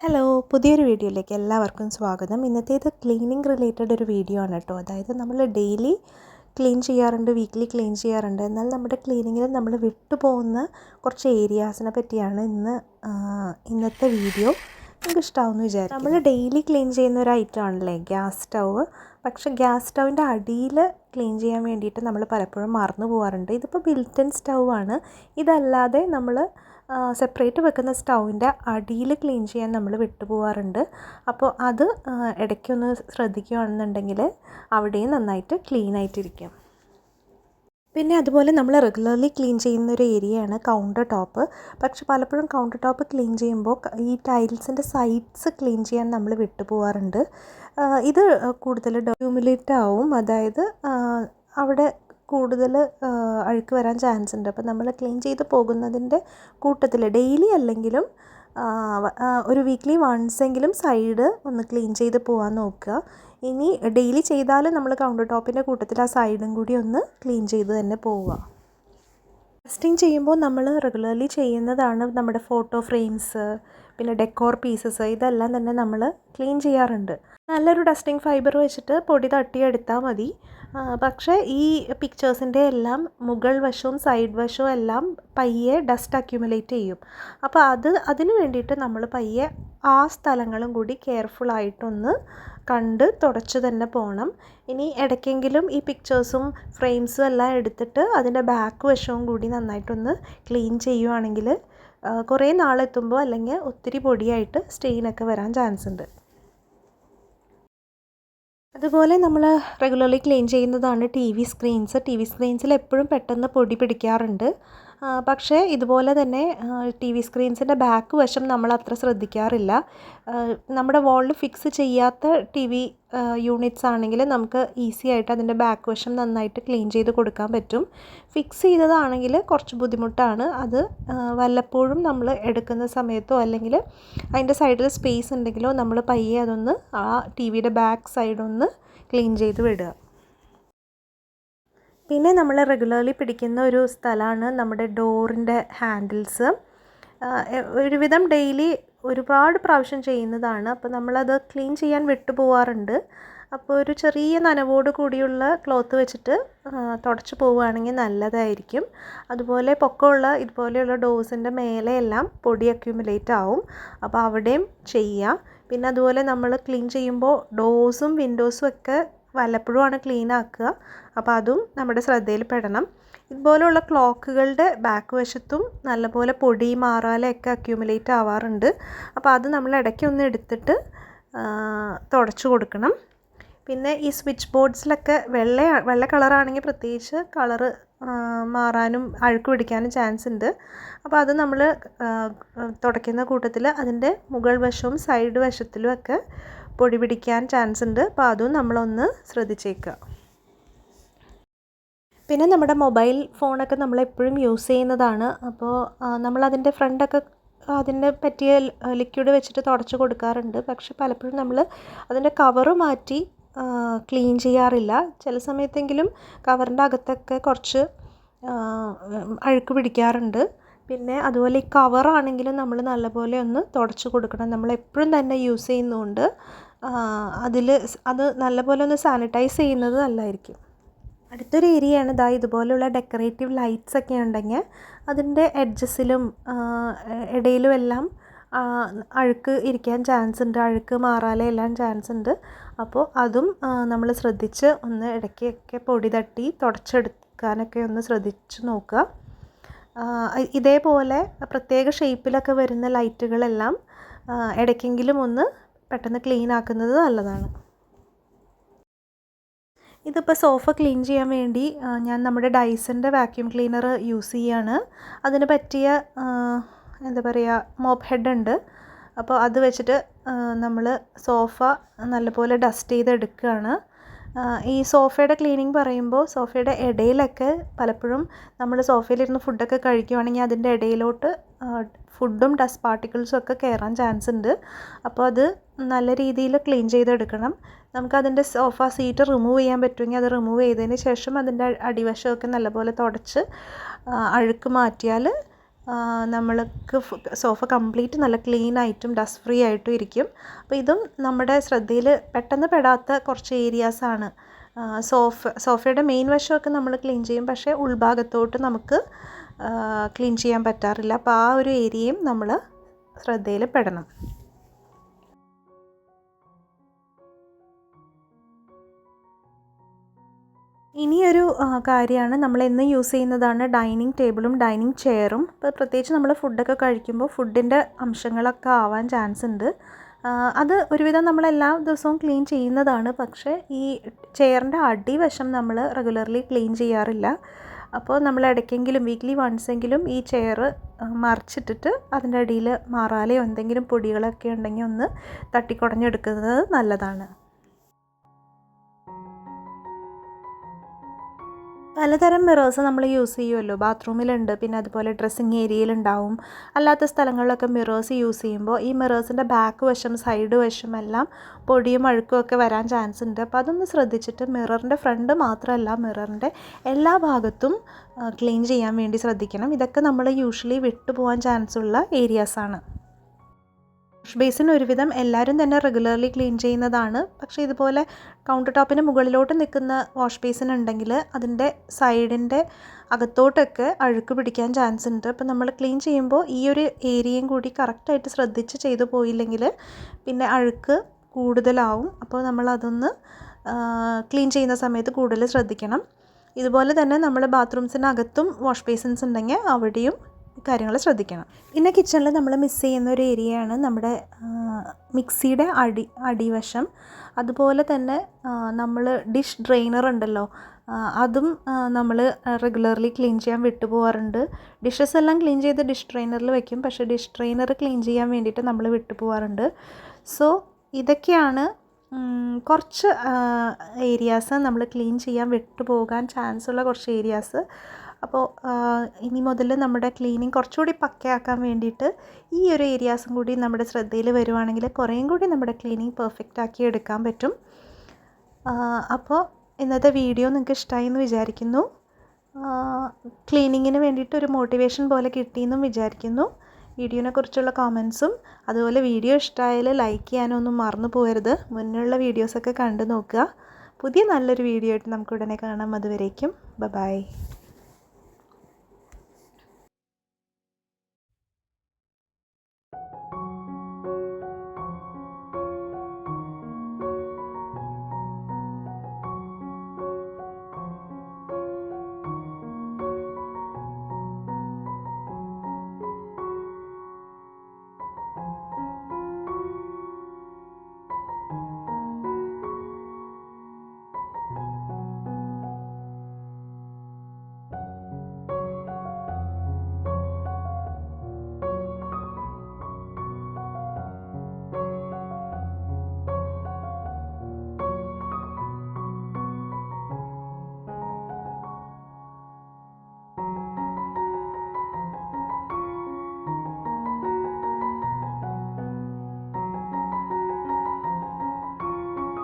Hello പുതിയൊരു വീഡിയോയിലേക്ക് എല്ലാവർക്കും സ്വാഗതം. ഇന്നത്തേത് ക്ലീനിങ് റിലേറ്റഡ് ഒരു വീഡിയോ ആണ് കേട്ടോ. അതായത് നമ്മൾ ഡെയിലി ക്ലീൻ ചെയ്യാറുണ്ട്, വീക്ക്ലി ക്ലീൻ ചെയ്യാറുണ്ട്. എന്നാൽ നമ്മുടെ ക്ലീനിങ്ങിൽ നമ്മൾ വിട്ടുപോകുന്ന കുറച്ച് ഏരിയാസിനെ പറ്റിയാണ് ഇന്നത്തെ വീഡിയോ. നിങ്ങൾക്ക് ഇഷ്ടമാവുമെന്ന് വിചാരിക്കും. നമ്മൾ ഡെയിലി ക്ലീൻ ചെയ്യുന്ന ഒരു ഐറ്റം ആണല്ലേ ഗ്യാസ് സ്റ്റൗവ്. പക്ഷേ ഗ്യാസ് സ്റ്റൗവിൻ്റെ അടിയിൽ ക്ലീൻ ചെയ്യാൻ വേണ്ടിയിട്ട് നമ്മൾ പലപ്പോഴും മറന്നു പോകാറുണ്ട്. ഇതിപ്പോൾ ബിൽറ്റ് ഇൻ സ്റ്റൗ ആണ്. ഇതല്ലാതെ നമ്മൾ സെപ്പറേറ്റ് വെക്കുന്ന സ്റ്റൗവിൻ്റെ അടിയിൽ ക്ലീൻ ചെയ്യാൻ നമ്മൾ വിട്ടുപോകാറുണ്ട്. അപ്പോൾ അത് ഇടയ്ക്കൊന്ന് ശ്രദ്ധിക്കുകയാണെന്നുണ്ടെങ്കിൽ അവിടെയും നന്നായിട്ട് ക്ലീൻ ആയിട്ടിരിക്കും. പിന്നെ അതുപോലെ നമ്മൾ റെഗുലർലി ക്ലീൻ ചെയ്യുന്ന ഒരു ഏരിയയാണ് കൗണ്ടർ ടോപ്പ്. പക്ഷെ പലപ്പോഴും കൗണ്ടർ ടോപ്പ് ക്ലീൻ ചെയ്യുമ്പോൾ ഈ ടൈൽസിൻ്റെ സൈഡ്സ് ക്ലീൻ ചെയ്യാൻ നമ്മൾ വിട്ടുപോകാറുണ്ട്. ഇത് കൂടുതൽ ഡ്യൂമുലേറ്റ് ആവും, അതായത് അവിടെ കൂടുതൽ അഴുക്ക് വരാൻ ചാൻസ് ഉണ്ട്. അപ്പോൾ നമ്മൾ ക്ലീൻ ചെയ്ത് പോകുന്നതിൻ്റെ കൂട്ടത്തിൽ ഡെയിലി അല്ലെങ്കിലും ഒരു വീക്ക്ലി വൺസെങ്കിലും സൈഡ് ഒന്ന് ക്ലീൻ ചെയ്ത് പോകാൻ നോക്കുക. ഇനി ഡെയിലി ചെയ്താലും നമ്മൾ കൗണ്ടർ ടോപ്പിൻ്റെ കൂട്ടത്തിൽ ആ സൈഡും കൂടി ഒന്ന് ക്ലീൻ ചെയ്ത് തന്നെ പോവുക. ഡസ്റ്റിങ് ചെയ്യുമ്പോൾ നമ്മൾ റെഗുലർലി ചെയ്യുന്നതാണ് നമ്മുടെ ഫോട്ടോ ഫ്രെയിംസ്, പിന്നെ ഡെക്കോർ പീസസ്, ഇതെല്ലാം തന്നെ നമ്മൾ ക്ലീൻ ചെയ്യാറുണ്ട്. നല്ലൊരു ഡസ്റ്റിംഗ് ഫൈബർ വെച്ചിട്ട് പൊടി തട്ടിയെടുത്താൽ മതി. പക്ഷേ ഈ പിക്ചേഴ്സിൻ്റെ എല്ലാം മുകൾ വശവും സൈഡ് വശവും എല്ലാം പയ്യെ ഡസ്റ്റ് അക്യുമുലേറ്റ് ചെയ്യും. അപ്പോൾ അതിന് വേണ്ടിയിട്ട് നമ്മൾ പയ്യെ ആ സ്ഥലങ്ങളും കൂടി കെയർഫുള്ളായിട്ടൊന്ന് കണ്ട് തുടച്ച് തന്നെ പോകണം. ഇനി ഇടയ്ക്കെങ്കിലും ഈ പിക്ചേഴ്സും ഫ്രെയിംസും എല്ലാം എടുത്തിട്ട് അതിൻ്റെ ബാക്ക് വശവും കൂടി നന്നായിട്ടൊന്ന് ക്ലീൻ ചെയ്യുവാണെങ്കിൽ കുറേ നാളെത്തുമ്പോൾ അല്ലെങ്കിൽ ഒത്തിരി പൊടിയായിട്ട് സ്റ്റെയിനൊക്കെ വരാൻ ചാൻസ് ഉണ്ട്. അതുപോലെ നമ്മൾ റെഗുലർലി ക്ലീൻ ചെയ്യുന്നതാണ് ടി വി സ്ക്രീൻസിൽ എപ്പോഴും പെട്ടെന്ന് പൊടി പിടിക്കാറുണ്ട്. പക്ഷേ ഇതുപോലെ തന്നെ ടി വി സ്ക്രീൻസിൻ്റെ ബാക്ക് വശം നമ്മൾ അത്ര ശ്രദ്ധിക്കാറില്ല. നമ്മുടെ വാളിൽ ഫിക്സ് ചെയ്യാത്ത ടി വി യൂണിറ്റ്സ് ആണെങ്കിൽ നമുക്ക് ഈസി ആയിട്ട് അതിൻ്റെ ബാക്ക് വശം നന്നായിട്ട് ക്ലീൻ ചെയ്ത് കൊടുക്കാൻ പറ്റും. ഫിക്സ് ചെയ്തതാണെങ്കിൽ കുറച്ച് ബുദ്ധിമുട്ടാണ്. അത് വല്ലപ്പോഴും നമ്മൾ എടുക്കുന്ന സമയത്തോ അല്ലെങ്കിൽ അതിൻ്റെ സൈഡിൽ സ്പേസ് ഉണ്ടെങ്കിലോ നമ്മൾ പയ്യെ അതൊന്ന് ആ ടി വിയുടെ ബാക്ക് സൈഡൊന്ന് ക്ലീൻ ചെയ്ത് വിടുക. പിന്നെ നമ്മൾ റെഗുലർലി പിടിക്കുന്ന ഒരു സ്ഥലമാണ് നമ്മുടെ ഡോറിൻ്റെ ഹാൻഡിൽസ്. ഒരുവിധം ഡെയിലി ഒരുപാട് പ്രാവശ്യം ചെയ്യുന്നതാണ്. അപ്പോൾ നമ്മളത് ക്ലീൻ ചെയ്യാൻ വിട്ടുപോകാറുണ്ട്. അപ്പോൾ ഒരു ചെറിയ നനവോട് കൂടിയുള്ള ക്ലോത്ത് വെച്ചിട്ട് തുടച്ച് പോവുകയാണെങ്കിൽ നല്ലതായിരിക്കും. അതുപോലെ പൊക്കമുള്ള ഇതുപോലെയുള്ള ഡോസിൻ്റെ മേലെയെല്ലാം പൊടി അക്യുമുലേറ്റ് ആവും. അപ്പോൾ അവിടെയും ചെയ്യുക. പിന്നെ അതുപോലെ നമ്മൾ ക്ലീൻ ചെയ്യുമ്പോൾ ഡോസും വിൻഡോസും ഒക്കെ വല്ലപ്പോഴുമാണ് ക്ലീൻ ആക്കുക. അപ്പോൾ അതും നമ്മുടെ ശ്രദ്ധയിൽ പെടണം. ഇതുപോലെയുള്ള ക്ലോക്കുകളുടെ ബാക്ക് വശത്തും നല്ലപോലെ പൊടി മാറാലയൊക്കെ അക്യുമുലേറ്റ് ആവാറുണ്ട്. അപ്പോൾ അത് നമ്മൾ ഇടയ്ക്കൊന്ന് എടുത്തിട്ട് തുടച്ചു കൊടുക്കണം. പിന്നെ ഈ സ്വിച്ച് ബോർഡ്സിലൊക്കെ വെള്ള കളറാണെങ്കിൽ പ്രത്യേകിച്ച് കളറ് മാറാനും അഴുക്ക് പിടിക്കാനും ചാൻസ് ഉണ്ട്. അപ്പോൾ അത് നമ്മൾ തുടയ്ക്കുന്ന കൂട്ടത്തിൽ അതിൻ്റെ മുകൾ വശവും സൈഡ് വശത്തിലും ഒക്കെ പൊടി പിടിക്കാൻ ചാൻസ് ഉണ്ട്. അപ്പോൾ അതും നമ്മളൊന്ന് ശ്രദ്ധിച്ചേക്കുക. പിന്നെ നമ്മുടെ മൊബൈൽ ഫോണൊക്കെ നമ്മളെപ്പോഴും യൂസ് ചെയ്യുന്നതാണ്. അപ്പോൾ നമ്മളതിൻ്റെ ഫ്രണ്ടൊക്കെ അതിനെ പറ്റിയ ലിക്വിഡ് വെച്ചിട്ട് തുടച്ച് കൊടുക്കാറുണ്ട്. പക്ഷെ പലപ്പോഴും നമ്മൾ അതിൻ്റെ കവറ് മാറ്റി ക്ലീൻ ചെയ്യാറില്ല. ചില സമയത്തെങ്കിലും കവറിൻ്റെ അകത്തൊക്കെ കുറച്ച് അഴുക്ക് പിടിക്കാറുണ്ട്. പിന്നെ അതുപോലെ ഈ കവറാണെങ്കിലും നമ്മൾ നല്ലപോലെ ഒന്ന് തുടച്ച് കൊടുക്കണം. നമ്മളെപ്പോഴും തന്നെ യൂസ് ചെയ്യുന്നതുകൊണ്ട് അത് നല്ലപോലെ ഒന്ന് സാനിറ്റൈസ് ചെയ്യുന്നത് നല്ലതായിരിക്കും. അടുത്തൊരു ഏരിയയാണ് ഇതുപോലുള്ള ഡെക്കറേറ്റീവ് ലൈറ്റ്സ് ഒക്കെ ഉണ്ടെങ്കിൽ അതിൻ്റെ എഡ്ജസിലും ഇടയിലും എല്ലാം അഴുക്ക് ഇരിക്കാൻ ചാൻസ് ഉണ്ട്, അഴുക്ക് മാറാലെല്ലാം ചാൻസ് ഉണ്ട്. അപ്പോൾ അതും നമ്മൾ ശ്രദ്ധിച്ച് ഒന്ന് ഇടയ്ക്കൊക്കെ പൊടി തട്ടി തുടച്ചെടുക്കാനൊക്കെ ഒന്ന് ശ്രദ്ധിച്ച് നോക്കുക. ഇതേപോലെ പ്രത്യേക ഷേപ്പിലൊക്കെ വരുന്ന ലൈറ്റുകളെല്ലാം ഇടയ്ക്കെങ്കിലും ഒന്ന് പെട്ടെന്ന് ക്ലീൻ ആക്കുന്നത് നല്ലതാണ്. ഇതിപ്പോൾ സോഫ ക്ലീൻ ചെയ്യാൻ വേണ്ടി ഞാൻ നമ്മുടെ ഡൈസൻ്റെ വാക്യൂം ക്ലീനർ യൂസ് ചെയ്യാണ്. അതിന് പറ്റിയ എന്താ പറയുക മോപ്പ് ഹെഡ് ഉണ്ട്. അപ്പോൾ അത് വെച്ചിട്ട് നമ്മൾ സോഫ നല്ലപോലെ ഡസ്റ്റ് ചെയ്തെടുക്കുകയാണ്. ഈ സോഫയുടെ ക്ലീനിങ് പറയുമ്പോൾ സോഫയുടെ ഇടയിലൊക്കെ പലപ്പോഴും നമ്മൾ സോഫയിലിരുന്ന് ഫുഡൊക്കെ കഴിക്കുകയാണെങ്കിൽ അതിൻ്റെ ഇടയിലോട്ട് ഫുഡും ഡസ്റ്റ് പാർട്ടിക്കിൾസും ഒക്കെ കയറാൻ ചാൻസ് ഉണ്ട്. അപ്പോൾ അത് നല്ല രീതിയിൽ ക്ലീൻ ചെയ്തെടുക്കണം. നമുക്കതിൻ്റെ സോഫ സീറ്റ് റിമൂവ് ചെയ്യാൻ പറ്റുമെങ്കിൽ അത് റിമൂവ് ചെയ്തതിന് ശേഷം അതിൻ്റെ അടിവശമൊക്കെ നല്ലപോലെ തുടച്ച് അഴുക്ക് മാറ്റിയാൽ നമ്മൾക്ക് സോഫ കംപ്ലീറ്റ് നല്ല ക്ലീൻ ആയിട്ടും ഡസ്റ്റ് ഫ്രീ ആയിട്ടും ഇരിക്കും. അപ്പോൾ ഇതും നമ്മുടെ ശ്രദ്ധയിൽ പെട്ടെന്ന് പെടാത്ത കുറച്ച് ഏരിയാസാണ്. സോഫയുടെ മെയിൻ വശമൊക്കെ നമ്മൾ ക്ലീൻ ചെയ്യും, പക്ഷേ ഉൾഭാഗത്തോട്ട് നമുക്ക് ക്ലീൻ ചെയ്യാൻ പറ്റാറില്ല. അപ്പോൾ ആ ഒരു ഏരിയയും നമ്മൾ ശ്രദ്ധയിൽ പെടണം. ഇനിയൊരു കാര്യമാണ്, നമ്മളെന്നും യൂസ് ചെയ്യുന്നതാണ് ഡൈനിങ് ടേബിളും ഡൈനിങ് ചെയറും. ഇപ്പോൾ പ്രത്യേകിച്ച് നമ്മൾ ഫുഡൊക്കെ കഴിക്കുമ്പോൾ ഫുഡിൻ്റെ അംശങ്ങളൊക്കെ ആവാൻ ചാൻസ് ഉണ്ട്. അത് ഒരുവിധം നമ്മളെല്ലാ ദിവസവും ക്ലീൻ ചെയ്യുന്നതാണ്, പക്ഷേ ഈ ചെയറിൻ്റെ അടിവശം നമ്മൾ റെഗുലർലി ക്ലീൻ ചെയ്യാറില്ല. അപ്പോൾ നമ്മൾ ഇടയ്ക്കെങ്കിലും വീക്ക്ലി വൺസെങ്കിലും ഈ ചെയർ മറിച്ചിട്ടിട്ട് അതിൻ്റെ അടിയിൽ മാറാലയോ എന്തെങ്കിലും പൊടികളൊക്കെ ഉണ്ടെങ്കിൽ ഒന്ന് തട്ടിക്കുടഞ്ഞെടുക്കുന്നത് നല്ലതാണ്. പലതരം മിറേഴ്സ് നമ്മൾ യൂസ് ചെയ്യുമല്ലോ. ബാത്റൂമിലുണ്ട്, പിന്നെ അതുപോലെ ഡ്രസ്സിങ് ഏരിയയിലുണ്ടാവും. അല്ലാത്ത സ്ഥലങ്ങളിലൊക്കെ മിറേഴ്സ് യൂസ് ചെയ്യുമ്പോൾ ഈ മിറേഴ്സിൻ്റെ ബാക്ക് വശം സൈഡ് വശം എല്ലാം പൊടിയും അഴുക്കും ഒക്കെ വരാൻ ചാൻസ് ഉണ്ട്. അപ്പോൾ അതൊന്ന് ശ്രദ്ധിച്ചിട്ട് മിററിൻ്റെ ഫ്രണ്ട് മാത്രമല്ല മിററിൻ്റെ എല്ലാ ഭാഗത്തും ക്ലീൻ ചെയ്യാൻ വേണ്ടി ശ്രദ്ധിക്കണം. ഇതൊക്കെ നമ്മൾ യൂഷ്വലി വിട്ടുപോകാൻ ചാൻസ് ഉള്ള ഏരിയാസാണ്. വാഷ് ബേസിൻ ഒരുവിധം എല്ലാവരും തന്നെ റെഗുലർലി ക്ലീൻ ചെയ്യുന്നതാണ്. പക്ഷേ ഇതുപോലെ കൗണ്ടർ ടോപ്പിന് മുകളിലോട്ട് നിൽക്കുന്ന വാഷ് ബേസിൻ ഉണ്ടെങ്കിൽ അതിൻ്റെ സൈഡിൻ്റെ അകത്തോട്ടൊക്കെ അഴുക്ക് പിടിക്കാൻ ചാൻസ് ഉണ്ട്. അപ്പോൾ നമ്മൾ ക്ലീൻ ചെയ്യുമ്പോൾ ഈ ഒരു ഏരിയയും കൂടി കറക്റ്റായിട്ട് ശ്രദ്ധിച്ച് ചെയ്തു പോയില്ലെങ്കിൽ പിന്നെ അഴുക്ക് കൂടുതലാവും. അപ്പോൾ നമ്മളതൊന്ന് ക്ലീൻ ചെയ്യുന്ന സമയത്ത് കൂടുതൽ ശ്രദ്ധിക്കണം. ഇതുപോലെ തന്നെ നമ്മൾ ബാത്റൂംസിനകത്തും വാഷ് ബേസിൻസ് ഉണ്ടെങ്കിൽ അവിടെയും കാര്യങ്ങൾ ശ്രദ്ധിക്കണം. പിന്നെ കിച്ചണിൽ നമ്മൾ മിസ് ചെയ്യുന്ന ഒരു ഏരിയയാണ് നമ്മുടെ മിക്സിയുടെ അടിവശം. അതുപോലെ തന്നെ നമ്മൾ ഡിഷ് ഡ്രെയിനർ ഉണ്ടല്ലോ, അതും നമ്മൾ റെഗുലർലി ക്ലീൻ ചെയ്യാൻ വിട്ടുപോകാറുണ്ട്. ഡിഷസ് എല്ലാം ക്ലീൻ ചെയ്ത് ഡിഷ് ഡ്രെയിനറിൽ വയ്ക്കും, പക്ഷേ ഡിഷ് ഡ്രെയിനർ ക്ലീൻ ചെയ്യാൻ വേണ്ടിയിട്ട് നമ്മൾ വിട്ടുപോകാറുണ്ട്. സോ ഇതൊക്കെയാണ് കുറച്ച് ഏരിയാസ് നമ്മൾ ക്ലീൻ ചെയ്യാൻ വിട്ടുപോകാൻ ചാൻസ് ഉള്ള കുറച്ച് ഏരിയാസ്. അപ്പോൾ ഇനി മുതൽ നമ്മുടെ ക്ലീനിങ് കുറച്ചുകൂടി പക്കയാക്കാൻ വേണ്ടിയിട്ട് ഈ ഒരു ഏരിയാസും കൂടി നമ്മുടെ ശ്രദ്ധയിൽ വരുവാണെങ്കിൽ കുറേയും കൂടി നമ്മുടെ ക്ലീനിങ് പെർഫെക്റ്റ് ആക്കി എടുക്കാൻ പറ്റും. അപ്പോൾ ഇന്നത്തെ വീഡിയോ നിങ്ങൾക്ക് ഇഷ്ടമായി എന്ന് വിചാരിക്കുന്നു. ക്ലീനിങ്ങിന് വേണ്ടിയിട്ട് ഒരു മോട്ടിവേഷൻ പോലെ കിട്ടിയെന്നും വിചാരിക്കുന്നു. വീഡിയോനെ കുറിച്ചുള്ള കമൻസും അതുപോലെ വീഡിയോ ഇഷ്ടമായാൽ ലൈക്ക് ചെയ്യാനൊന്നും മറന്നു പോകരുത്. മുന്നുള്ള വീഡിയോസൊക്കെ കണ്ടു നോക്കുക. പുതിയ നല്ലൊരു വീഡിയോ ആയിട്ട് നമുക്ക് ഉടനെ കാണാം. അതുവരേക്കും ബൈ.